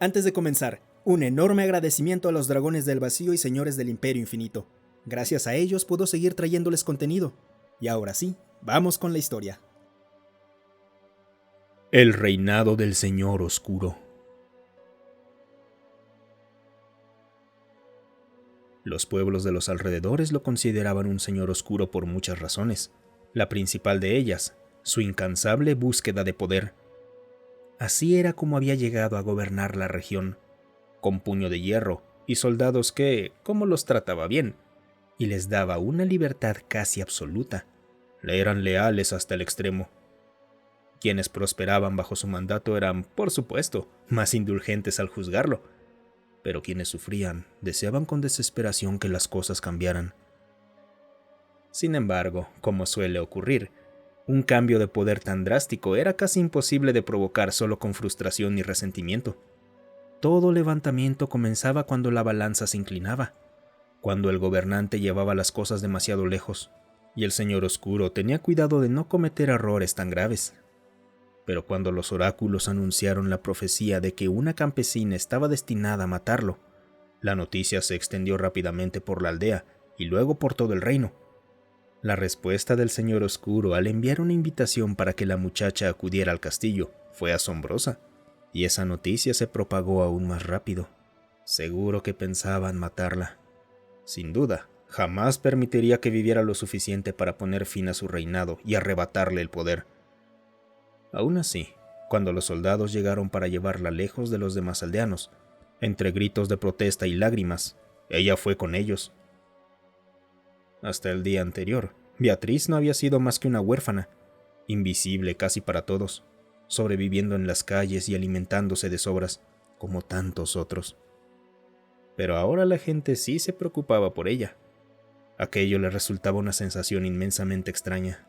Antes de comenzar, un enorme agradecimiento a los dragones del vacío y señores del Imperio Infinito. Gracias a ellos puedo seguir trayéndoles contenido. Y ahora sí, vamos con la historia. El reinado del Señor Oscuro. Los pueblos de los alrededores lo consideraban un señor oscuro por muchas razones. La principal de ellas, su incansable búsqueda de poder. Así era como había llegado a gobernar la región, con puño de hierro y soldados que, como los trataba bien, y les daba una libertad casi absoluta, le eran leales hasta el extremo. Quienes prosperaban bajo su mandato eran, por supuesto, más indulgentes al juzgarlo, pero quienes sufrían deseaban con desesperación que las cosas cambiaran. Sin embargo, como suele ocurrir, un cambio de poder tan drástico era casi imposible de provocar solo con frustración y resentimiento. Todo levantamiento comenzaba cuando la balanza se inclinaba, cuando el gobernante llevaba las cosas demasiado lejos, y el Señor Oscuro tenía cuidado de no cometer errores tan graves. Pero cuando los oráculos anunciaron la profecía de que una campesina estaba destinada a matarlo, la noticia se extendió rápidamente por la aldea y luego por todo el reino. La respuesta del Señor Oscuro al enviar una invitación para que la muchacha acudiera al castillo fue asombrosa, y esa noticia se propagó aún más rápido. Seguro que pensaban matarla. Sin duda, jamás permitiría que viviera lo suficiente para poner fin a su reinado y arrebatarle el poder. Aún así, cuando los soldados llegaron para llevarla lejos de los demás aldeanos, entre gritos de protesta y lágrimas, ella fue con ellos. Hasta el día anterior, Beatriz no había sido más que una huérfana, invisible casi para todos, sobreviviendo en las calles y alimentándose de sobras, como tantos otros. Pero ahora la gente sí se preocupaba por ella. Aquello le resultaba una sensación inmensamente extraña.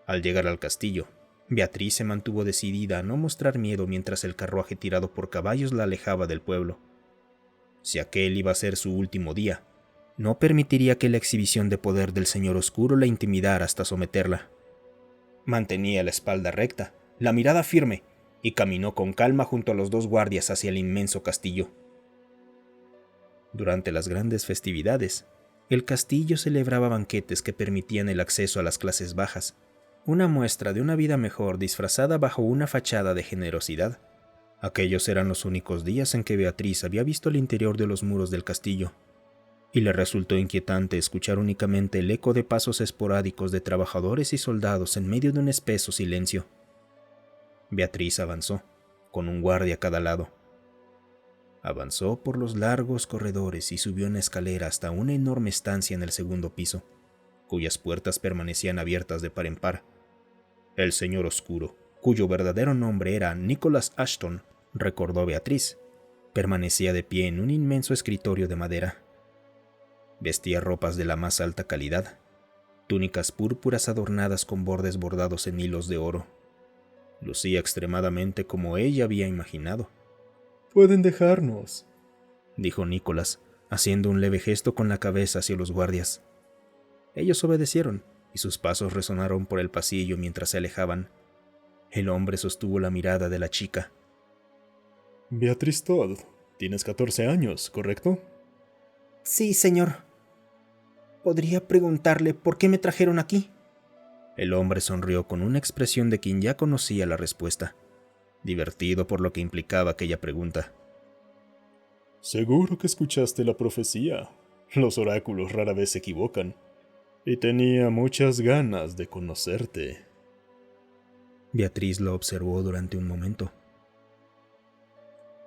Al llegar al castillo, Beatriz se mantuvo decidida a no mostrar miedo mientras el carruaje tirado por caballos la alejaba del pueblo. Si aquel iba a ser su último día, no permitiría que la exhibición de poder del Señor Oscuro la intimidara hasta someterla. Mantenía la espalda recta, la mirada firme, y caminó con calma junto a los dos guardias hacia el inmenso castillo. Durante las grandes festividades, el castillo celebraba banquetes que permitían el acceso a las clases bajas, una muestra de una vida mejor disfrazada bajo una fachada de generosidad. Aquellos eran los únicos días en que Beatriz había visto el interior de los muros del castillo, y le resultó inquietante escuchar únicamente el eco de pasos esporádicos de trabajadores y soldados en medio de un espeso silencio. Beatriz avanzó, con un guardia a cada lado. Avanzó por los largos corredores y subió una escalera hasta una enorme estancia en el segundo piso, cuyas puertas permanecían abiertas de par en par. El Señor Oscuro, cuyo verdadero nombre era Nicholas Ashton, recordó Beatriz, permanecía de pie en un inmenso escritorio de madera. Vestía ropas de la más alta calidad, túnicas púrpuras adornadas con bordes bordados en hilos de oro. Lucía extremadamente como ella había imaginado. «Pueden dejarnos», dijo Nicholas, haciendo un leve gesto con la cabeza hacia los guardias. Ellos obedecieron, y sus pasos resonaron por el pasillo mientras se alejaban. El hombre sostuvo la mirada de la chica. «Beatriz Todd, tienes 14 años, ¿correcto?» Sí, señor. ¿Podría preguntarle por qué me trajeron aquí? El hombre sonrió con una expresión de quien ya conocía la respuesta, divertido por lo que implicaba aquella pregunta. «Seguro que escuchaste la profecía. Los oráculos rara vez se equivocan. Y tenía muchas ganas de conocerte». Beatriz lo observó durante un momento.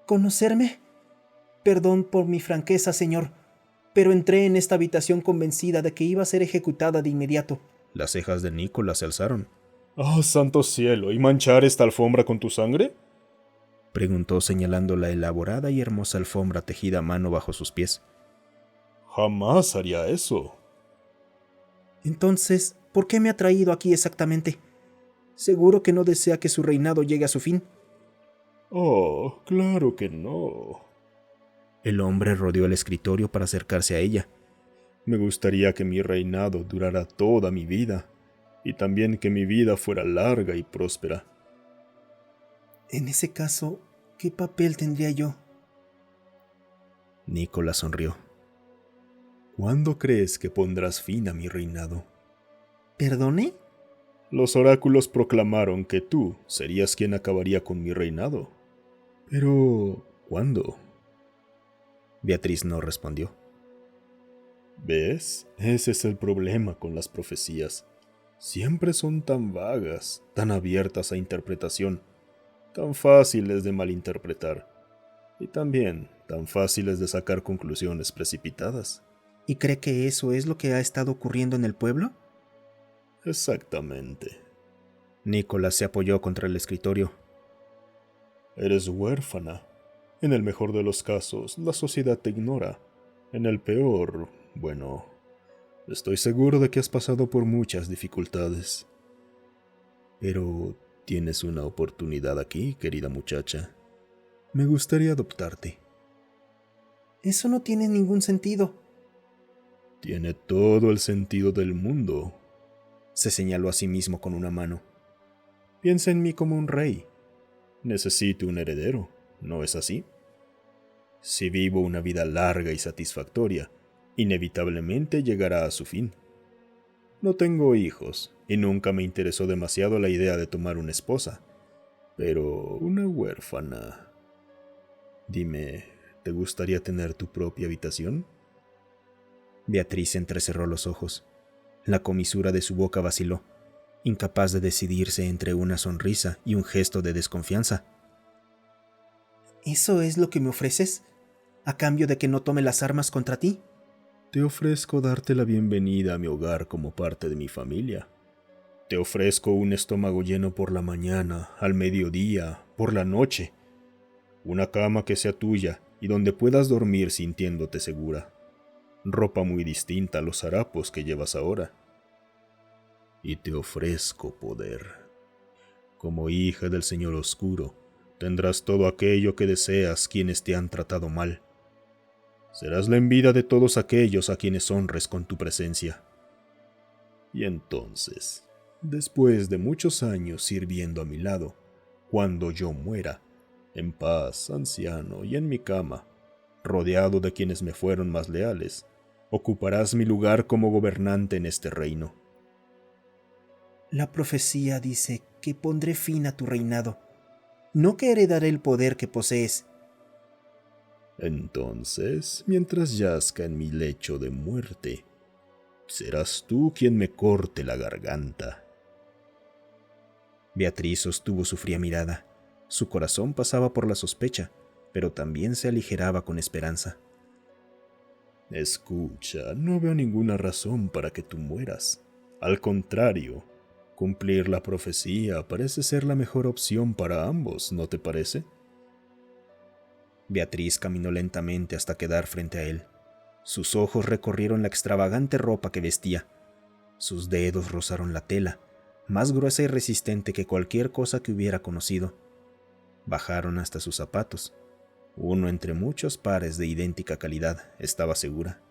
¿Conocerme? Perdón por mi franqueza, señor, pero entré en esta habitación convencida de que iba a ser ejecutada de inmediato. Las cejas de Nicholas se alzaron. «¡Oh, santo cielo! ¿Y manchar esta alfombra con tu sangre?», preguntó señalando la elaborada y hermosa alfombra tejida a mano bajo sus pies. «Jamás haría eso». Entonces, ¿por qué me ha traído aquí exactamente? ¿Seguro que no desea que su reinado llegue a su fin? «Oh, claro que no». El hombre rodeó el escritorio para acercarse a ella. «Me gustaría que mi reinado durara toda mi vida, y también que mi vida fuera larga y próspera». En ese caso, ¿Qué papel tendría yo? Nicolás sonrió. ¿Cuándo crees que pondrás fin a mi reinado? ¿Perdone? Los oráculos proclamaron que tú serías quien acabaría con mi reinado. Pero, ¿cuándo? Beatriz no respondió. ¿Ves? Ese es el problema con las profecías. Siempre son tan vagas, tan abiertas a interpretación, tan fáciles de malinterpretar y también tan fáciles de sacar conclusiones precipitadas. ¿Y cree que eso es lo que ha estado ocurriendo en el pueblo? Exactamente. Nicolás se apoyó contra el escritorio. Eres huérfana. En el mejor de los casos, la sociedad te ignora. En el peor, bueno, estoy seguro de que has pasado por muchas dificultades. Pero tienes una oportunidad aquí, querida muchacha. Me gustaría adoptarte. Eso no tiene ningún sentido. Tiene todo el sentido del mundo. Se señaló a sí mismo con una mano. Piensa en mí como un rey. Necesito un heredero, ¿no es así? Si vivo una vida larga y satisfactoria, inevitablemente llegará a su fin. No tengo hijos, y nunca me interesó demasiado la idea de tomar una esposa. Pero una huérfana... Dime, ¿te gustaría tener tu propia habitación? Beatriz entrecerró los ojos. La comisura de su boca vaciló, incapaz de decidirse entre una sonrisa y un gesto de desconfianza. ¿Eso es lo que me ofreces? ¿A cambio de que no tome las armas contra ti? Te ofrezco darte la bienvenida a mi hogar como parte de mi familia. Te ofrezco un estómago lleno por la mañana, al mediodía, por la noche. Una cama que sea tuya y donde puedas dormir sintiéndote segura. Ropa muy distinta a los harapos que llevas ahora. Y te ofrezco poder. Como hija del Señor Oscuro, tendrás todo aquello que deseas quienes te han tratado mal. Serás la envidia de todos aquellos a quienes honres con tu presencia. Y entonces, después de muchos años sirviendo a mi lado, cuando yo muera, en paz, anciano y en mi cama, rodeado de quienes me fueron más leales, ocuparás mi lugar como gobernante en este reino. La profecía dice que pondré fin a tu reinado, no que heredaré el poder que posees. Entonces, mientras yazca en mi lecho de muerte, serás tú quien me corte la garganta. Beatriz sostuvo su fría mirada. Su corazón pasaba por la sospecha, pero también se aligeraba con esperanza. Escucha, no veo ninguna razón para que tú mueras. Al contrario, cumplir la profecía parece ser la mejor opción para ambos, ¿no te parece? Beatriz caminó lentamente hasta quedar frente a él. Sus ojos recorrieron la extravagante ropa que vestía. Sus dedos rozaron la tela, más gruesa y resistente que cualquier cosa que hubiera conocido. Bajaron hasta sus zapatos. Uno entre muchos pares de idéntica calidad, estaba segura.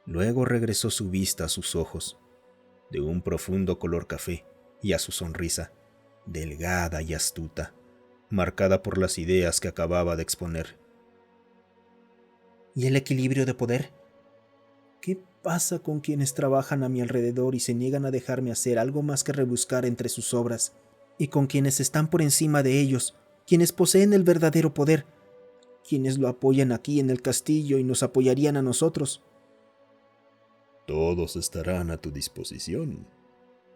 Luego regresó su vista a sus ojos, de un profundo color café, y a su sonrisa, delgada y astuta, marcada por las ideas que acababa de exponer. ¿Y el equilibrio de poder? ¿Qué pasa con quienes trabajan a mi alrededor y se niegan a dejarme hacer algo más que rebuscar entre sus obras? ¿Y con quienes están por encima de ellos, quienes poseen el verdadero poder, quienes lo apoyan aquí en el castillo y nos apoyarían a nosotros? Todos estarán a tu disposición.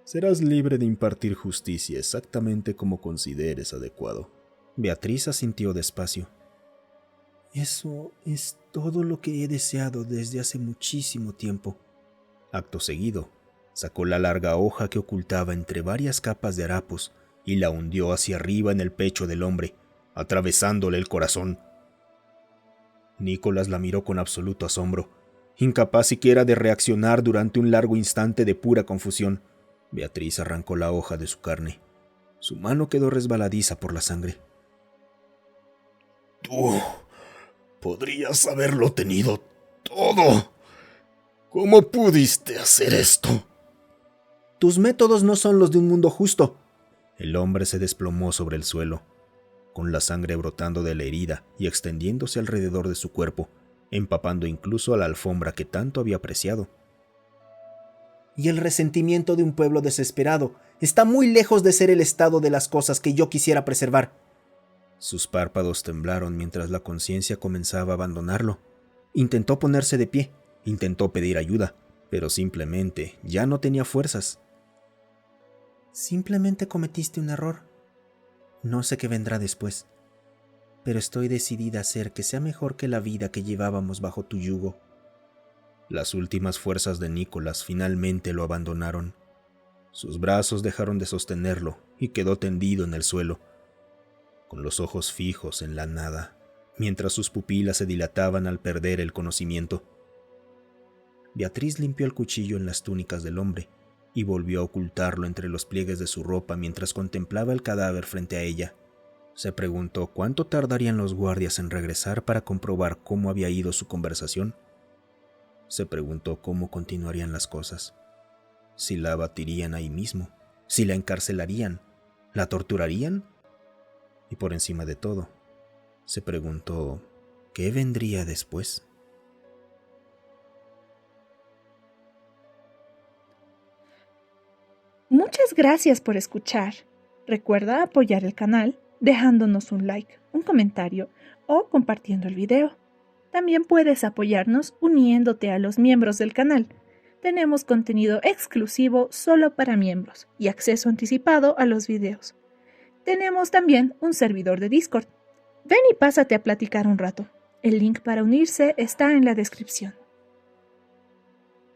Serás libre de impartir justicia exactamente como consideres adecuado. Beatriz asintió despacio. Eso es todo lo que he deseado desde hace muchísimo tiempo. Acto seguido, sacó la larga hoja que ocultaba entre varias capas de harapos y la hundió hacia arriba en el pecho del hombre, atravesándole el corazón. Nicolás la miró con absoluto asombro, incapaz siquiera de reaccionar durante un largo instante de pura confusión. Beatriz arrancó la hoja de su carne. Su mano quedó resbaladiza por la sangre. Tú podrías haberlo tenido todo. ¿Cómo pudiste hacer esto? Tus métodos no son los de un mundo justo. El hombre se desplomó sobre el suelo. con la sangre brotando de la herida y extendiéndose alrededor de su cuerpo, empapando incluso a la alfombra que tanto había apreciado. Y el resentimiento de un pueblo desesperado está muy lejos de ser el estado de las cosas que yo quisiera preservar. Sus párpados temblaron mientras la conciencia comenzaba a abandonarlo. Intentó ponerse de pie, intentó pedir ayuda, pero simplemente ya no tenía fuerzas. Simplemente cometiste un error. No sé qué vendrá después, pero estoy decidida a hacer que sea mejor que la vida que llevábamos bajo tu yugo. Las últimas fuerzas de Nicholas finalmente lo abandonaron. Sus brazos dejaron de sostenerlo y quedó tendido en el suelo, con los ojos fijos en la nada, mientras sus pupilas se dilataban al perder el conocimiento. Beatriz limpió el cuchillo en las túnicas del hombre y volvió a ocultarlo entre los pliegues de su ropa mientras contemplaba el cadáver frente a ella. Se preguntó cuánto tardarían los guardias en regresar para comprobar cómo había ido su conversación. Se preguntó cómo continuarían las cosas. Si la abatirían ahí mismo, si la encarcelarían, la torturarían. Y por encima de todo, se preguntó qué vendría después. Muchas gracias por escuchar. Recuerda apoyar el canal dejándonos un like, un comentario o compartiendo el video. También puedes apoyarnos uniéndote a los miembros del canal. Tenemos contenido exclusivo solo para miembros y acceso anticipado a los videos. Tenemos también un servidor de Discord. Ven y pásate a platicar un rato. El link para unirse está en la descripción.